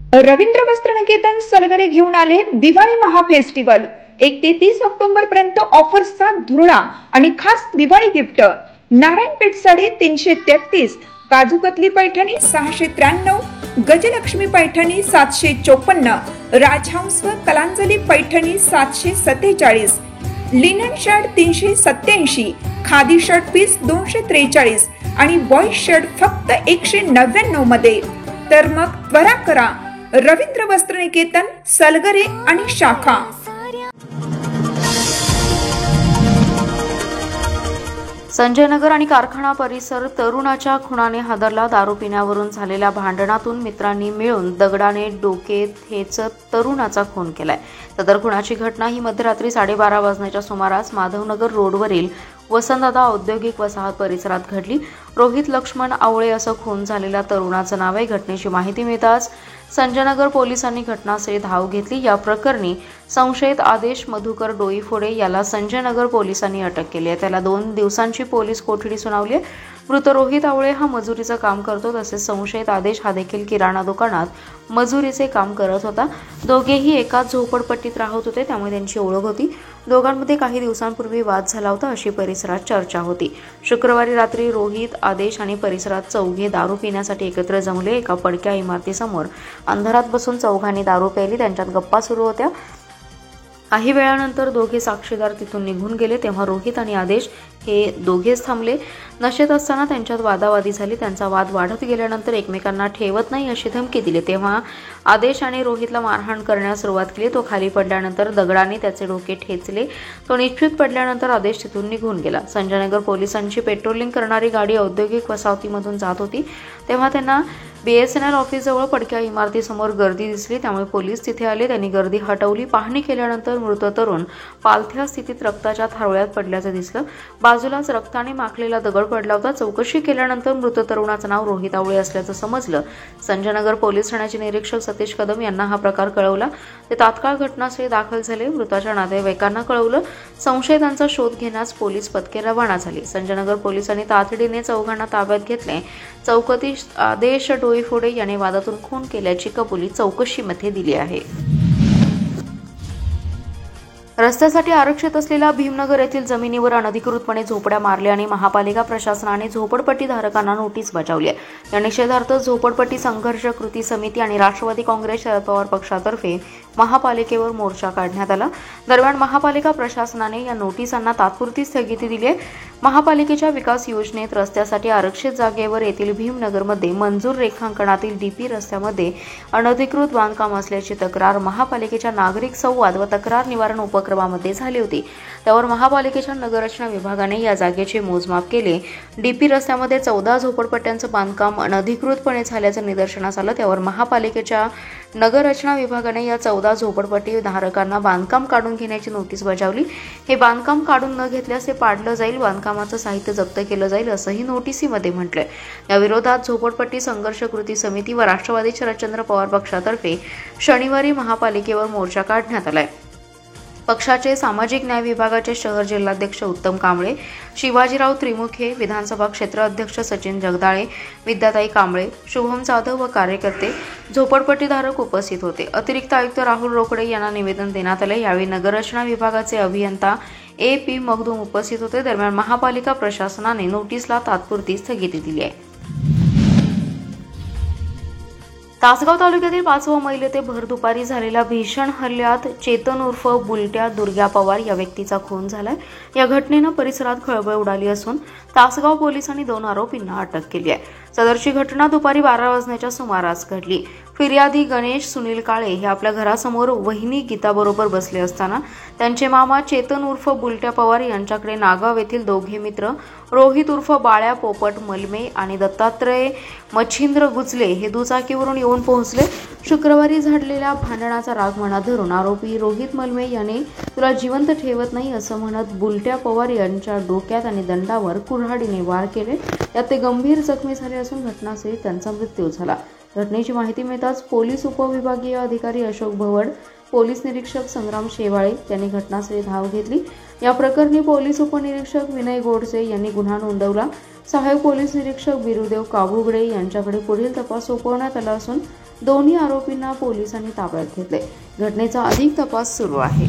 रवींद्र वस्त्रनिकेतन सलगरे घेऊन आले दिवाळी महा फेस्टिवल। 1 ते 30 ऑक्टोबर पर्यंत ऑफर्सचा धुरळा आणि खास दिवाळी गिफ्ट। नारायणपेठ साडी 333, काजू कतली पैठणी 693, गजलक्ष्मी पैठणी 754, राजहंस व Kalanjali Paithani 747, linen shirt 387, khadi shirt piece 243 आणि बॉय शर्ट फक्त 199 मध्ये। तर मग त्वरा करा, रवींद्र वस्त्रनिकेतन सलगरे आणि शाखा। संजयनगर आणि कारखाना परिसर तरुणाच्या खुनाने हादरला। दारू पिण्यावरून झालेल्या भांडणातून मित्रांनी मिळून दगडाने डोके ठेचत तरुणाचा खून केलाय। सदर खुनाची घटना ही मध्यरात्री 12:30 वाजण्याच्या सुमारास माधवनगर रोडवरील वसंतदादा औद्योगिक वसाहत परिसरात घडली। रोहित लक्ष्मण आवळे असं खून झालेल्या तरुणाचं नाव आहे। घटनेची माहिती मिळताच संजयनगर पोलिसांनी घटनास्थळी धाव घेतली। या प्रकरणी संशयित आदेश मधुकर डोईफोडे याला संजयनगर पोलिसांनी अटक केली आहे। त्याला 2 दिवसांची पोलीस कोठडी सुनावली आहे। मृत रोहित आवळे हा मजुरीचं काम करतो, तसेच संशयित आदेश हा देखील किराणा दुकानात मजुरीचे काम करत होता। दोघेही एकाच झोपडपट्टीत राहत होते, त्यामुळे त्यांची ओळख होती। दोघांमध्ये काही दिवसांपूर्वी वाद झाला होता अशी परिसरात चर्चा होती। शुक्रवारी रात्री रोहित, आदेश आणि परिसरात चौघे दारू पिण्यासाठी एकत्र जमले। एका पडक्या इमारतीसमोर अंधारात बसून चौघांनी दारू प्यायली। त्यांच्यात गप्पा सुरू होत्या। काही वेळानंतर दोघे साक्षीदार तिथून निघून गेले, तेव्हा रोहित आणि आदेश हे दोघेच थांबले। नशेत असताना त्यांच्यात वादावादी झाली। त्यांचा वाद वाढत गेल्यानंतर एकमेकांना ठेवत नाही अशी धमकी दिली, तेव्हा आदेश आणि रोहितला मारहाण करण्यास सुरुवात केली। तो खाली पडल्यानंतर दगडाने त्याचे डोके ठेचले। तो निश्चित पडल्यानंतर आदेश तिथून निघून गेला। संजयनगर पोलिसांची पेट्रोलिंग करणारी गाडी औद्योगिक वसाहतीमधून जात होती, तेव्हा त्यांना BSNL ऑफिसजवळ पडक्या इमारतीसमोर गर्दी दिसली, त्यामुळे पोलीस तिथे आले। त्यांनी गर्दी हटवली। पाहणी केल्यानंतर मृत तरुण पालथ्या स्थितीत रक्ताच्या थारोळ्यात पडल्याचं दिसलं। बाजूलाच रक्ताने माखलेला दगड पडला होता। चौकशी केल्यानंतर मृत तरुणाचं नाव रोहित आवळे असल्याचं समजलं। संजयनगर पोलीस ठाण्याचे निरीक्षक सतीश कदम यांना हा प्रकार कळवला। ते तात्काळ घटनास्थळी दाखल झाले। मृताच्या नातेवाईकांना कळवलं। संशयितांचा शोध घेण्यास पोलीस पथके रवाना झाली। संजयनगर पोलिसांनी तातडीने चौघांना ताब्यात घेतले। चौकशीत आदेश डोईफोडे याने वादातून खून केल्याची कबुली चौकशीमध्ये दिली आहे। रस्त्यासाठी आरक्षित असलेल्या भीमनगर येथील जमिनीवर अनधिकृतपणे झोपड्या मारल्या आणि महापालिका प्रशासनाने झोपडपट्टी धारकांना नोटीस बजावली आहे। या निषेधार्थ झोपडपट्टी संघर्ष कृती समिती आणि राष्ट्रवादी काँग्रेस शरद पवार पक्षातर्फे महापालिकेवर मोर्चा काढण्यात आला। दरम्यान महापालिका प्रशासनाने या नोटिसांना तात्पुरती स्थगिती दिली आहे। महापालिकेच्या विकास योजनेत रस्त्यासाठी आरक्षित जागेवर येथील भीमनगरमध्ये मंजूर रेखांकनातील DP रस्त्यामध्ये अनधिकृत बांधकाम असल्याची तक्रार महापालिकेच्या नागरिक संवाद व तक्रार निवारण उपक्रमामध्ये झाली होती। त्यावर महापालिकेच्या नगररचना विभागाने या जागेचे मोजमाप केले। DP रस्त्यामध्ये 14 झोपडपट्ट्यांचं बांधकाम अनधिकृतपणे झाल्याचं निदर्शनास आलं। त्यावर महापालिकेच्या नगररचना विभागाने या 14 झोपडपट्टी धारकांना बांधकाम काढून घेण्याची नोटीस बजावली। हे बांधकाम काढून न घेतल्यास ते पाडलं जाईल, बांधकामाचं साहित्य जप्त केलं जाईल असंही नोटीसीमध्ये म्हटलंय। या विरोधात झोपडपट्टी संघर्ष कृती समिती व राष्ट्रवादी शरदचंद्र पवार पक्षातर्फे शनिवारी महापालिकेवर मोर्चा काढण्यात आलाय। पक्षाचे सामाजिक न्याय विभागाचे शहर जिल्हाध्यक्ष उत्तम कांबळे, शिवाजीराव त्रिमुखे, विधानसभा क्षेत्र अध्यक्ष सचिन जगदाळे, विद्याताई कांबळे, शुभम जाधव व कार्यकर्ते झोपडपट्टीधारक उपस्थित होते। अतिरिक्त आयुक्त राहुल रोकडे यांना निवेदन देण्यात आले। यावेळी नगररचना विभागाचे अभियंता AP मखदूम उपस्थित होते। दरम्यान महापालिका प्रशासनाने नोटीसला तात्पुरती स्थगिती दिली आहे। तासगाव तालुक्यातील 5वा मैल येथे भर दुपारी झालेल्या भीषण हल्ल्यात चेतन उर्फ बुलट्या दुर्गा पवार या व्यक्तीचा खून झालाय। या घटनेनं परिसरात खळबळ उडाली असून तासगाव पोलिसांनी 2 आरोपींना अटक केली आहे। सदरची घटना दुपारी 12 वाजण्याच्या सुमारास घडली। फिर्यादी गणेश सुनील काळे हे आपल्या घरासमोर वहिनी गीताबरोबर बसले असताना त्यांचे मामा चेतन उर्फ बुलट्या पवार यांच्याकडे नागाव येथील दोघे मित्र रोहित उर्फ बाळ्या पोपट मलमे आणि दत्तात्रय मच्छिंद्र गुजले हे दुचाकीवरून येऊन पोहोचले। शुक्रवारी झालेल्या भांडणाचा राग मनात धरून आरोपी रोहित मलमे याने तुला जिवंत ठेवत नाही असं म्हणत बुलट्या पवार यांच्या डोक्यात आणि दंडावर कुऱ्हाडीने वार केले। यात ते गंभीर जखमी झाले असून घटनास्थळी त्यांचा मृत्यू झाला। घटनेची माहिती मिळताच पोलीस उपविभागीय अधिकारी अशोक भवड, पोलीस निरीक्षक संग्राम शेवाळे यांनी घटनास्थळी धाव घेतली। या प्रकरणी पोलीस उपनिरीक्षक विनय गोडसे यांनी गुन्हा नोंदवला। सहाय्यक पोलीस निरीक्षक बिरुदेव काबुगडे यांच्याकडे पुढील तपास सोपवण्यात आला असून दोन्ही आरोपींना पोलिसांनी ताब्यात घेतले. घटनेचा अधिक तपास सुरू आहे.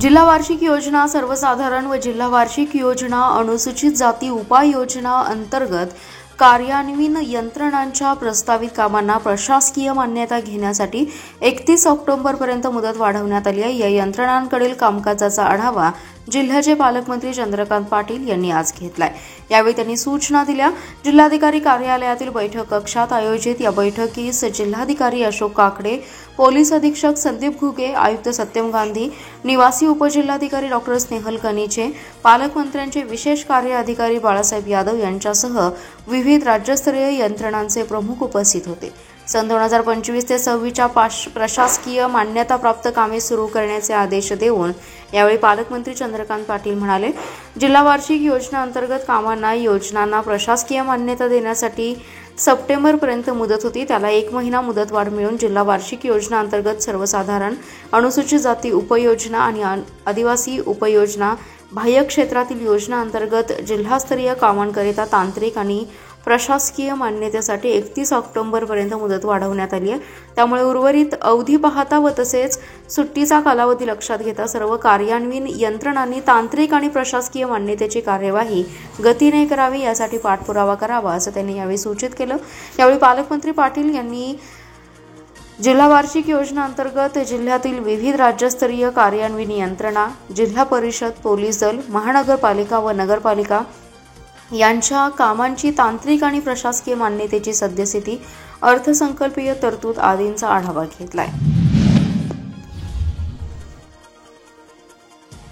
जिल्हा वार्षिक योजना सर्वसाधारण व जिल्हा वार्षिक योजना अनुसूचित जाती उपाययोजना अंतर्गत कार्यान्वयन यंत्रणांच्या प्रस्तावित कामांना प्रशासकीय मान्यता घेण्यासाठी 31 ऑक्टोबरपर्यंत मुदत वाढवण्यात आली आहे. या यंत्रणांकडील कामकाजाचा आढावा जिल्ह्याचे पालकमंत्री चंद्रकांत पाटील यांनी आज घेतलाय. यावेळी त्यांनी सूचना दिल्या. जिल्हाधिकारी कार्यालयातील बैठक कक्षात आयोजित या बैठकीस जिल्हाधिकारी अशोक काकडे, पोलीस अधीक्षक संदीप घुगे, आयुक्त सत्यम गांधी, निवासी उपजिल्हाधिकारी डॉक्टर स्नेहल कनिचे, पालकमंत्र्यांचे विशेष कार्य अधिकारी बाळासाहेब यादव यांच्यासह विविध राज्यस्तरीय यंत्रणांचे प्रमुख उपस्थित होते. सन 2025 ते 26च्या प्रशासकीय मान्यताप्राप्त कामे सुरू करण्याचे आदेश देऊन यावेळी पालकमंत्री चंद्रकांत पाटील म्हणाले, जिल्हा वार्षिक योजना अंतर्गत कामांना योजनांना प्रशासकीय मान्यता देण्यासाठी सप्टेंबरपर्यंत मुदत होती. त्याला 1 महिना मुदतवाढ मिळून जिल्हा वार्षिक योजना अंतर्गत सर्वसाधारण, अनुसूचित जाती उपयोजना आणि आदिवासी उपयोजना, बाह्य क्षेत्रातील योजना अंतर्गत जिल्हास्तरीय कामांकरिता तांत्रिक आणि प्रशासकीय मान्यतेसाठी 31 ऑक्टोबरपर्यंत मुदत वाढवण्यात आली आहे. त्यामुळे उर्वरित अवधी पाहता व तसेच सुट्टीचा कालावधी लक्षात घेता सर्व कार्यान्वयन यंत्रणांनी तांत्रिक आणि प्रशासकीय मान्यतेची कार्यवाही गतीने करावी, यासाठी पाठपुरावा करावा असं त्यांनी यावेळी सूचित केलं. यावेळी पालकमंत्री पाटील यांनी जिल्हा वार्षिक योजना अंतर्गत जिल्ह्यातील विविध राज्यस्तरीय कार्यान्वयन यंत्रणा, जिल्हा परिषद, पोलीस दल, महानगरपालिका व नगरपालिका यांच्या कामांची तांत्रिक आणि प्रशासकीय मान्यतेची सद्यस्थिती, अर्थसंकल्पीय तरतूद आदींचा आढावा घेतलाय.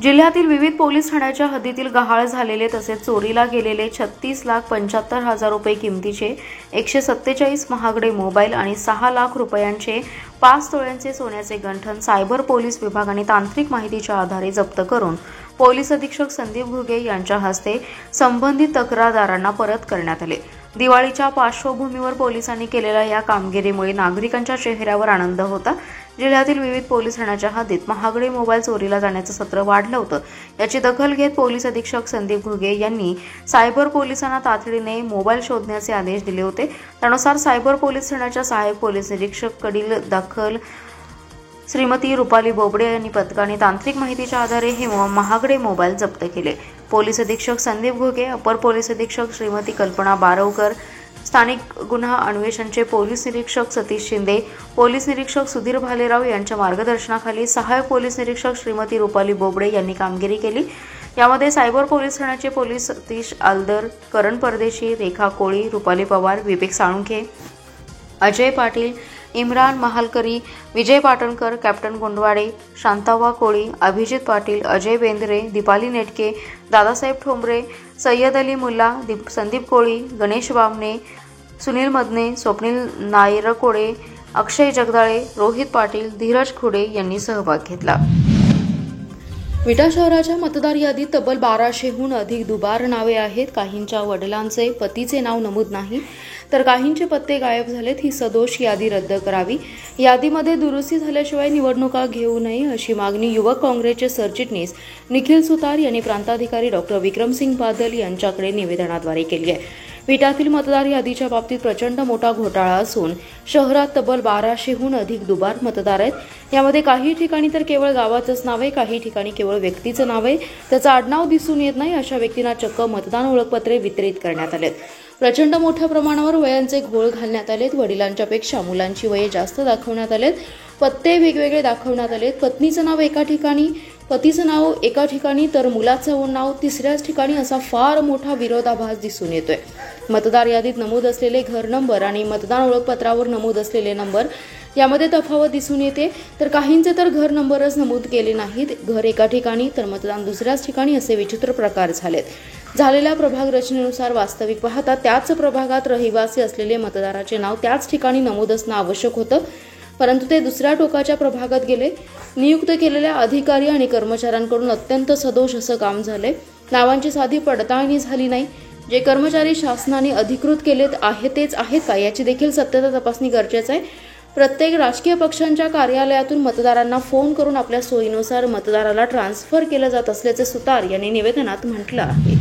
जिल्ह्यातील विविध पोलीस ठाण्याच्या हद्दीतील गहाळ झालेले तसेच चोरीला गेलेले 36,75,000 रुपये किमतीचे 147 महागडे मोबाईल आणि 6 लाख रुपयांचे 5 तोळ्यांचे सोन्याचे गंठण सायबर पोलीस विभागाने तांत्रिक माहितीच्या आधारे जप्त करून पोलीस अधीक्षक संदीप घुगे यांच्या हस्ते संबंधित तक्रारदारांना परत करण्यात आले. दिवाळीच्या पार्श्वभूमीवर पोलिसांनी केलेल्या या कामगिरीमुळे नागरिकांच्या चेहऱ्यावर आनंद होता. जिल्ह्यातील विविध पोलीस ठाण्याच्या हद्दीत महागडे मोबाईल चोरीला जाण्याचं सत्र वाढलं होतं. याची दखल घेत पोलीस अधीक्षक संदीप घुगे यांनी सायबर पोलिसांना तातडीने मोबाईल शोधण्याचे आदेश दिले होते. त्यानुसार सायबर पोलीस ठाण्याच्या सहाय्यक पोलीस निरीक्षक कडील दाखल श्रीमती रुपाली बोबडे यांनी पथकाने तांत्रिक माहितीच्या आधारे हे महागडे मोबाईल जप्त केले. पोलीस अधीक्षक संदीप घुगे, अपर पोलीस अधीक्षक श्रीमती कल्पना बारवकर, स्थानिक गुन्हा अन्वेषणचे पोलीस निरीक्षक सतीश शिंदे, पोलीस निरीक्षक सुधीर भालेराव यांच्या मार्गदर्शनाखाली सहाय्यक पोलीस निरीक्षक श्रीमती रुपाली बोबडे यांनी कामगिरी केली. यामध्ये सायबर पोलीस ठाण्याचे पोलीस सतीश आलदर, करण परदेशी, रेखा कोळी, रुपाली पवार, विवेक साळुंखे, अजय पाटील, इम्रान महालकरी, विजय पाटणकर, कॅप्टन गोंडवाडे, शांतावा कोळी, अभिजित पाटील, अजय बेंद्रे, दीपाली नेटके, दादासाहेब ठोंबरे, सय्यद अली मुल्ला, संदीप कोळी, गणेश बामणे, सुनील मदने, स्वप्नील नायरकोडे, अक्षय जगदाळे, रोहित पाटील, धीरज खुडे यांनी सहभाग घेतला. विटा शहराच्या मतदार यादीत तब्बल 1200हून अधिक दुबार नावे आहेत. काहींच्या वडिलांचे, पतीचे नाव नमूद नाही तर काहींचे पत्ते गायब झालेत. ही सदोष यादी रद्द करावी. यादीमध्ये दुरुस्ती झाल्याशिवाय निवडणुका घेऊ नये अशी मागणी युवक काँग्रेसचे सरचिटणीस निखिल सुतार यांनी प्रांताधिकारी डॉक्टर विक्रमसिंग बादल यांच्याकडे निवेदनाद्वारे केली आहे. विटातील मतदार यादीच्या बाबतीत प्रचंड मोठा घोटाळा असून शहरात तब्बल 1200हून अधिक दुबार मतदार आहेत. यामध्ये काही ठिकाणी तर केवळ गावाचंच नाव आहे, काही ठिकाणी केवळ व्यक्तीचं नाव आहे, त्याचं आडनाव दिसून येत नाही. अशा व्यक्तींना चक्क मतदान ओळखपत्रे वितरित करण्यात आलेत. प्रचंड मोठ्या प्रमाणावर वयांचे घोळ घालण्यात आलेत. वडिलांच्या पेक्षा मुलांची वये जास्त दाखवण्यात आलेत. पत्ते वेगवेगळे दाखवण्यात आलेत. पत्नीचं नाव एका ठिकाणी, पतीचं नाव एका ठिकाणी तर मुलाचं नाव तिसऱ्याच ठिकाणी असा फार मोठा विरोधाभास दिसून येतोय. मतदार यादीत नमूद असलेले घर नंबर आणि मतदान ओळखपत्रावर नमूद असलेले नंबर यामध्ये तफावत दिसून येते. तर काहींचे तर घर नंबरच नमूद केले नाहीत. घर एका ठिकाणी तर मतदान दुसऱ्याच ठिकाणी असे विचित्र प्रकार झालेत. झालेल्या प्रभाग रचनेनुसार वास्तविक पाहता त्याच प्रभागात रहिवासी असलेले मतदाराचे नाव त्याच ठिकाणी नमूद असणं आवश्यक होतं, परंतु ते दुसऱ्या टोकाच्या प्रभागात गेले. नियुक्त केलेल्या अधिकारी आणि कर्मचाऱ्यांकडून अत्यंत सदोष असं काम झाले. नावांची साधी पडताळणी झाली नाही. जे कर्मचारी शासनाने अधिकृत केलेत तेच आहेत का याची देखील सत्यता तपासणी गरजेचं आहे. प्रत्येक राजकीय पक्षांच्या कार्यालयातून मतदारांना फोन करून आपल्या सोयीनुसार मतदाराला ट्रान्सफर केलं जात असल्याचे सुतार यांनी निवेदनात म्हटलं आहे.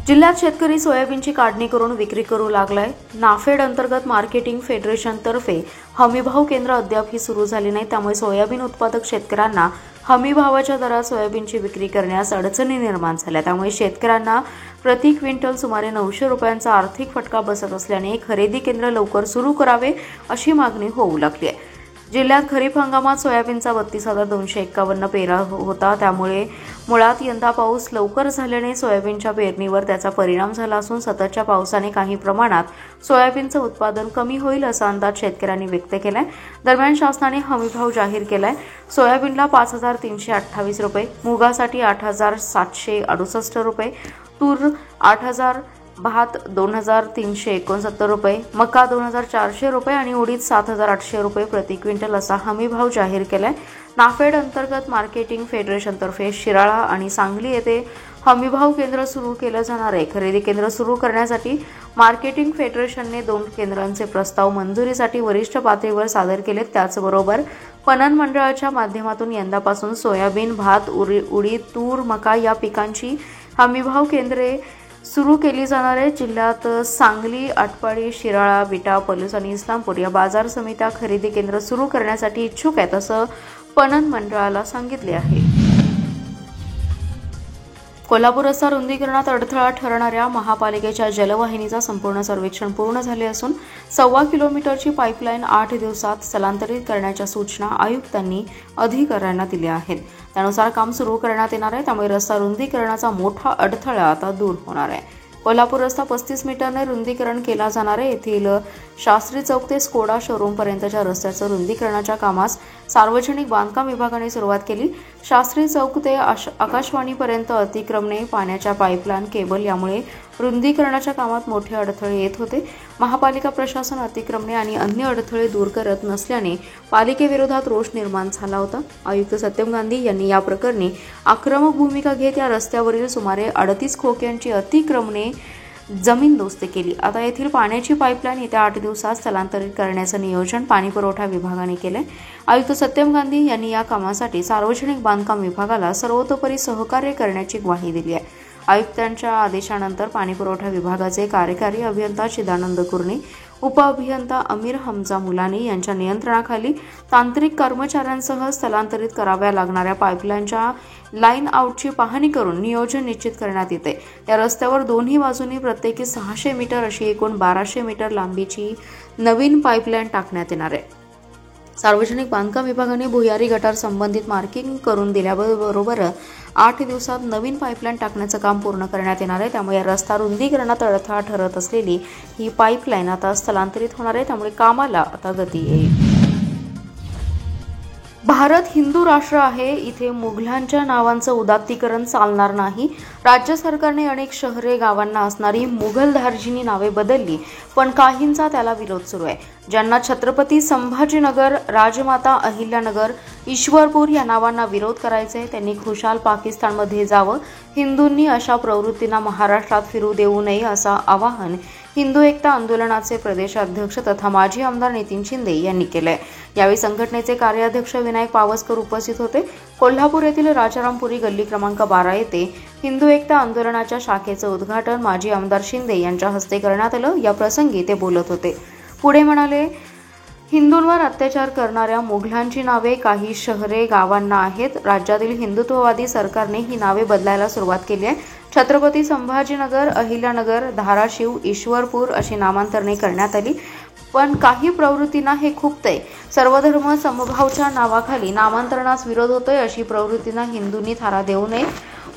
जिल्ह्यात शेतकरी सोयाबीनची काढणी करून विक्री करू लागलाय। नाफेड अंतर्गत मार्केटिंग फेडरेशन तर्फे हमीभाव केंद्र अद्यापही सुरू झाली नाही, त्यामुळे सोयाबीन उत्पादक शेतकऱ्यांना हमीभावाच्या दरात सोयाबीनची विक्री करण्यास अडचणी निर्माण झाल्या। त्यामुळे शेतकऱ्यांना प्रति क्विंटल सुमारे 900 रुपयांचा आर्थिक फटका बसत असल्याने खरेदी केंद्र लवकर सुरू करावे अशी मागणी होऊ लागली आहे। जिल्ह्यात खरीप हंगामात सोयाबीनचा 32,251 पेरा होता, त्यामुळे मुळात यंदा पाऊस लवकर झाल्याने सोयाबीनच्या पेरणीवर त्याचा परिणाम झाला असून सततच्या पावसाने काही प्रमाणात सोयाबीनचं उत्पादन कमी होईल असा अंदाज शेतकऱ्यांनी व्यक्त केलाय। दरम्यान शासनाने हमीभाव जाहीर केलाय। सोयाबीनला 5,328 रुपये, मुगासाठी 8,768 रुपये, तूर 8,000, भात 2,369 रुपये, मका 2,400 रुपये आणि उडीद 7,800 रुपये प्रति क्विंटल असा हमीभाव जाहीर केलाय। नाफेड अंतर्गत मार्केटिंग फेडरेशन तर्फे शिराळा आणि सांगली येथे हमीभाव केंद्र सुरू केलं जाणार आहे। खरेदी केंद्र सुरू करण्यासाठी मार्केटिंग फेडरेशनने 2 केंद्रांचे प्रस्ताव मंजुरीसाठी वरिष्ठ पातळीवर सादर केलेत। त्याचबरोबर पणन मंडळाच्या माध्यमातून यंदापासून सोयाबीन, भात, उडीद, तूर, मका या पिकांची हमीभाव केंद्रे सुरू केली जाणार आहे। जिल्ह्यात सांगली, आटपाडी, शिराळा, विटा, पलूस आणि इस्लामपूर या बाजार समित्या खरेदी केंद्र सुरू करण्यासाठी इच्छुक आहेत असं पणन मंडळाला सांगितले आहे। कोल्हापूर रस्ता रुंदीकरणात अडथळा ठरणाऱ्या महापालिकेच्या जलवाहिनीचा संपूर्ण सर्वेक्षण पूर्ण झाले असून 1.25 किलोमीटरची पाईपलाईन 8 दिवसात स्थलांतरित करण्याच्या सूचना आयुक्तांनी अधिकाऱ्यांना दिल्या आहेत। त्यानुसार काम सुरू करण्यात येणार आहे, त्यामुळे रस्ता रुंदीकरणाचा मोठा अडथळा आता दूर होणार आहे। कोल्हापूर रस्ता 35 मीटरने रुंदीकरण केला जाणार आहे। येथील शास्त्री चौक ते स्कोडा शोरूम पर्यंतच्या रस्त्याचं रुंदीकरणाच्या कामास सार्वजनिक बांधकाम विभागाने सुरुवात केली। शास्त्री चौक ते आकाशवाणीपर्यंत अतिक्रमणे, पाण्याच्या पाईपलाईन, केबल यामुळे रुंदीकरणाच्या कामात मोठे अडथळे येत होते। महापालिका प्रशासन अतिक्रमणे आणि अन्य अडथळे दूर करत नसल्याने पालिकेविरोधात रोष निर्माण झाला होता। आयुक्त सत्यम गांधी यांनी या प्रकरणी आक्रमक भूमिका घेत या रस्त्यावरील सुमारे 38 खोक्यांची अतिक्रमणे जमीनदोस्त केली। आता येथील पाण्याची पाईपलाईन येत्या 8 दिवसात स्थलांतरित करण्याचं नियोजन पाणीपुरवठा विभागाने केले। आयुक्त सत्यम गांधी यांनी या कामासाठी सार्वजनिक बांधकाम विभागाला सर्वतोपरी सहकार्य करण्याची ग्वाही दिली आहे। आयुक्तांच्या आदेशानंतर पाणीपुरवठा विभागाचे कार्यकारी अभियंता चिदानंद कुर्णे, उपअभियंता अमीर हमजा मुलानी यांच्या नियंत्रणाखाली तांत्रिक कर्मचाऱ्यांसह स्थलांतरित कराव्या लागणाऱ्या पाईपलाईनच्या लाईन आउटची पाहणी करून नियोजन निश्चित करण्यात येते। या रस्त्यावर दोन्ही बाजूंनी प्रत्येकी 600 मीटर अशी एकूण 1200 मीटर लांबीची नवीन पाईपलाईन टाकण्यात येणार आहे। सार्वजनिक बांधकाम विभागाने भुयारी गटार संबंधित मार्किंग करून दिल्याबरोबर 8 दिवसात नवीन पाईपलाईन टाकण्याचं काम पूर्ण करण्यात येणार आहे। त्यामुळे रस्ता रुंदीकरणात अडथळा ठरत असलेली ही पाईपलाईन आता स्थलांतरित होणार आहे, त्यामुळे कामाला आता गती येईल। भारत हिंदू राष्ट्र आहे, इथे मुघलांच्या नावांचं उदात्तीकरण चालणार नाही। राज्य सरकारने अनेक शहरे गावांना असणारी मुघलधार्जिनी नावे बदलली, पण काहींचा त्याला विरोध सुरू आहे। ज्यांना छत्रपती संभाजीनगर, राजमाता अहिल्यानगर, ईश्वरपूर या नावांना विरोध करायचा आहे त्यांनी खुशाल पाकिस्तानमध्ये जावं। हिंदूंनी अशा प्रवृत्तींना महाराष्ट्रात फिरू देऊ नये असं आवाहन हिंदू एकता आंदोलनाचे प्रदेशाध्यक्ष तथा माजी आमदार नितीन शिंदे यांनी केलंय। यावेळी संघटनेचे कार्याध्यक्ष विनायक पावसकर उपस्थित होते। कोल्हापूर येथील राजारामपुरी गल्ली क्रमांक 12 येथे हिंदू एकता आंदोलनाच्या शाखेचं उद्घाटन माजी आमदार शिंदे यांच्या हस्ते करण्यात आलं। या प्रसंगी ते बोलत होते। पुढे म्हणाले, हिंदूंवर अत्याचार करणाऱ्या मुघलांची नावे काही शहरे गावांना आहेत। राज्यातील हिंदुत्ववादी सरकारने ही नावे बदलायला सुरुवात केली आहे। छत्रपती संभाजीनगर, अहिल्यानगर, धाराशिव, ईश्वरपूर अशी नामांतरणे करण्यात आली, पण काही प्रवृत्तींना हे खुपतंय। सर्वधर्म समभावच्या नावाखाली नामांतरणास विरोध होतोय, अशी प्रवृत्तींना हिंदूंनी थारा देऊ नये।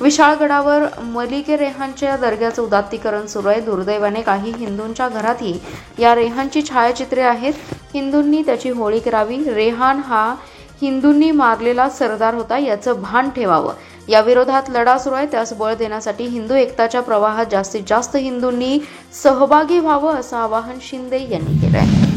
विशाळगडावर मलिक रेहानच्या दर्ग्याचं उदात्तीकरण सुरू आहे। दुर्दैवाने काही हिंदूंच्या घरातही या रेहानची छायाचित्रे आहेत। हिंदूंनी त्याची होळी करावी। रेहान हा हिंदूंनी मारलेला सरदार होता, याचं भान ठेवावं। या विरोधात लढा सुरू आहे, त्यास बळ देण्यासाठी हिंदू एकताच्या प्रवाहात जास्तीत जास्त हिंदूंनी सहभागी व्हावं असं आवाहन शिंदे यांनी केलं आहे।